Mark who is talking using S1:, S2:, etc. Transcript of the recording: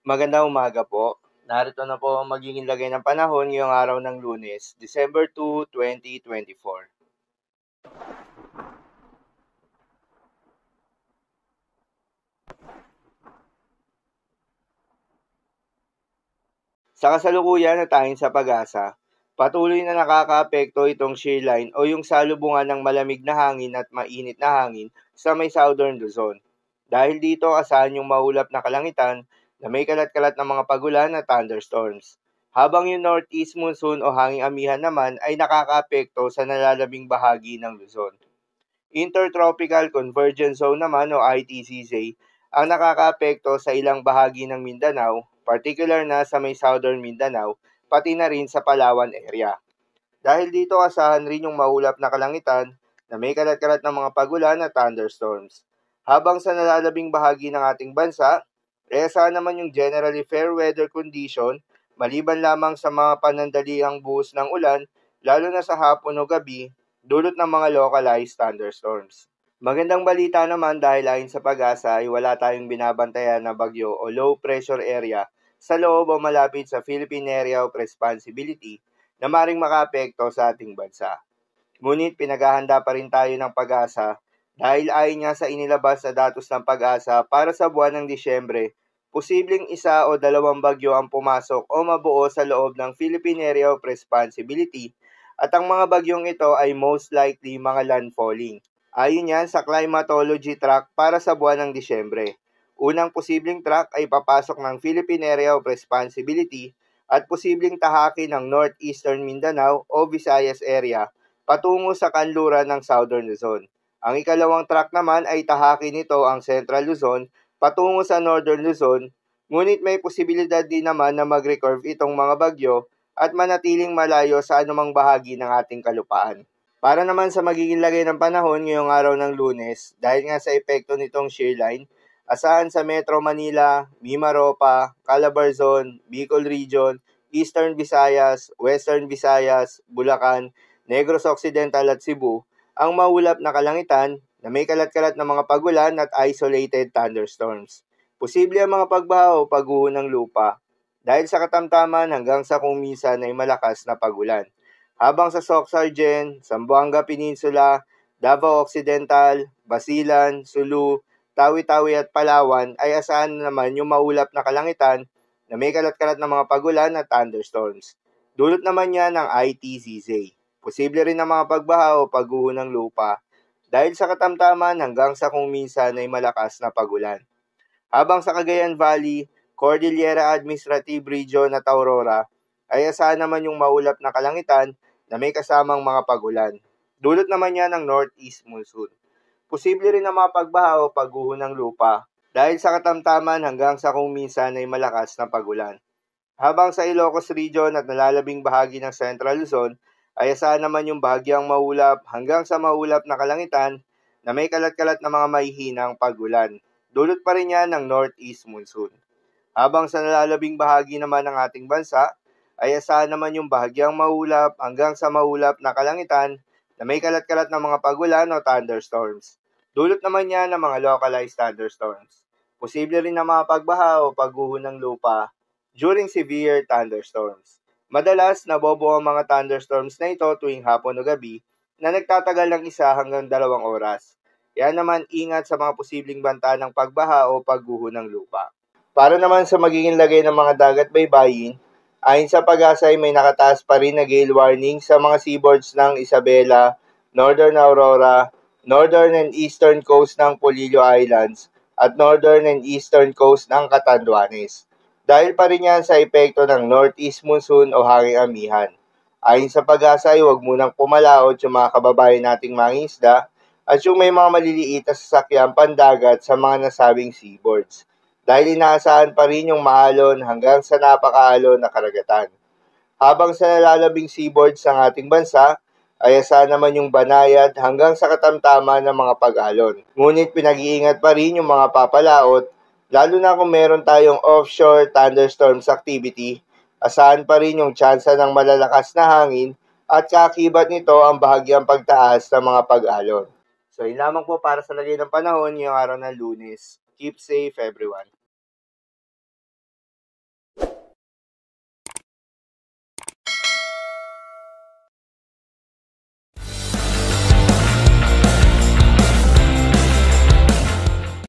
S1: Magandang umaga po. Narito na po ang magiging lagay ng panahon ngayong araw ng Lunes, December 2, 2024. Sa kasalukuyan na tayong sa pag-asa, patuloy na nakakaapekto itong shear line o yung salubungan ng malamig na hangin at mainit na hangin sa may southern Luzon. Dahil dito asahan yung maulap na kalangitan na may kalat-kalat ng mga pagulan at thunderstorms. Habang yung northeast monsoon o hanging amihan naman ay nakakaapekto sa nalalabing bahagi ng Luzon. Intertropical Convergence Zone naman o ITCZ ang nakakaapekto sa ilang bahagi ng Mindanao, particular na sa may southern Mindanao, pati na rin sa Palawan area. Dahil dito asahan rin yung maulap na kalangitan na may kalat-kalat ng mga pagulan at thunderstorms. Habang sa nalalabing bahagi ng ating bansa, asahan naman yung generally fair weather condition maliban lamang sa mga panandaliang buhos ng ulan, lalo na sa hapon o gabi, dulot ng mga localized thunderstorms. Magandang balita naman dahil ayon sa pag-asa ay wala tayong binabantayan na bagyo o low pressure area sa loob o malapit sa Philippine Area of Responsibility na maring makaapekto sa ating bansa. Ngunit pinaghahanda pa rin tayo ng pag-asa dahil ayon nga sa inilabas sa datos ng pag-asa para sa buwan ng Disyembre, posibleng isa o dalawang bagyo ang pumasok o mabuo sa loob ng Philippine Area of Responsibility at ang mga bagyong ito ay most likely mga landfalling. Ayon yan sa climatology track para sa buwan ng Disyembre. Unang posibleng track ay papasok ng Philippine Area of Responsibility at posibleng tahakin ng Northeastern Mindanao o Visayas area patungo sa kanluran ng Southern Luzon. Ang ikalawang track naman ay tahakin nito ang Central Luzon patungo sa Northern Luzon, ngunit may posibilidad din naman na mag-recurve itong mga bagyo at manatiling malayo sa anumang bahagi ng ating kalupaan. Para naman sa magiging lagay ng panahon ngayong araw ng Lunes, dahil nga sa epekto nitong shear line, asahan sa Metro Manila, Mimaropa, Calabarzon, Bicol Region, Eastern Visayas, Western Visayas, Bulacan, Negros Occidental at Cebu, ang maulap na kalangitan na may kalat-kalat na mga pagulan at isolated thunderstorms. Posible ang mga pagbaha o pagguho ng lupa dahil sa katamtaman hanggang sa kung minsan ay malakas na pagulan. Habang sa Soxargen, Zamboanga Peninsula, Davao Occidental, Basilan, Sulu, Tawi-Tawi at Palawan ay asahan naman yung maulap na kalangitan na may kalat-kalat na mga pagulan at thunderstorms. Dulot naman yan ng ITCZ. Posible rin ang mga pagbaha o pagguho ng lupa dahil sa katamtaman hanggang sa kung minsan ay malakas na pagulan. Habang sa Cagayan Valley, Cordillera Administrative Region at Aurora ay asahan naman yung maulap na kalangitan na may kasamang mga pagulan. Dulot naman yan ng northeast monsoon. Posible rin ang mga pagbaha o pagguho ng lupa dahil sa katamtaman hanggang sa kung minsan ay malakas na pagulan. Habang sa Ilocos Region at nalalabing bahagi ng Central Luzon ay asahan naman yung bahagyang maulap hanggang sa maulap na kalangitan na may kalat-kalat na mga mahihinang pagulan. Dulot pa rin yan ng northeast monsoon. Habang sa nalalabing bahagi naman ng ating bansa, ay asahan naman yung bahagyang maulap hanggang sa maulap na kalangitan na may kalat-kalat na mga pagulan o thunderstorms. Dulot naman yan ng mga localized thunderstorms. Posible rin na mga pagbaha o pagguho ng lupa during severe thunderstorms. Madalas, nabobo ang mga thunderstorms na ito tuwing hapon o gabi na nagtatagal ng 1 hanggang 2 oras. Kaya naman ingat sa mga posibleng banta ng pagbaha o pagguho ng lupa. Para naman sa magiging lagay ng mga dagat baybayin, ayon sa pag-asa ay may nakataas pa rin na gale warning sa mga seaboards ng Isabela, Northern Aurora, Northern and Eastern coast ng Polillo Islands, at Northern and Eastern coast ng Catanduanes. Dahil pa rin yan sa epekto ng Northeast Monsoon o hanging amihan. Ayon sa pag-asa ay huwag munang pumalaot yung mga kababayan nating mangingisda at yung may mga maliliit na sasakyan pandagat sa mga nasabing seaboards dahil inaasahan pa rin yung maalon hanggang sa napakaalon na karagatan. Habang sa nalalabing seaboards ng ating bansa, ay asahan naman yung banayad hanggang sa katamtaman ng mga pag-alon. Ngunit pinag-iingat pa rin yung mga papalaot, lalo na kung meron tayong offshore thunderstorms activity, asahan pa rin yung tsansa ng malalakas na hangin at kakibat nito ang bahagyang pagtaas ng mga pag-alon. So, yun lamang po para sa lagay ng panahon ngayong araw ng Lunes. Keep safe everyone.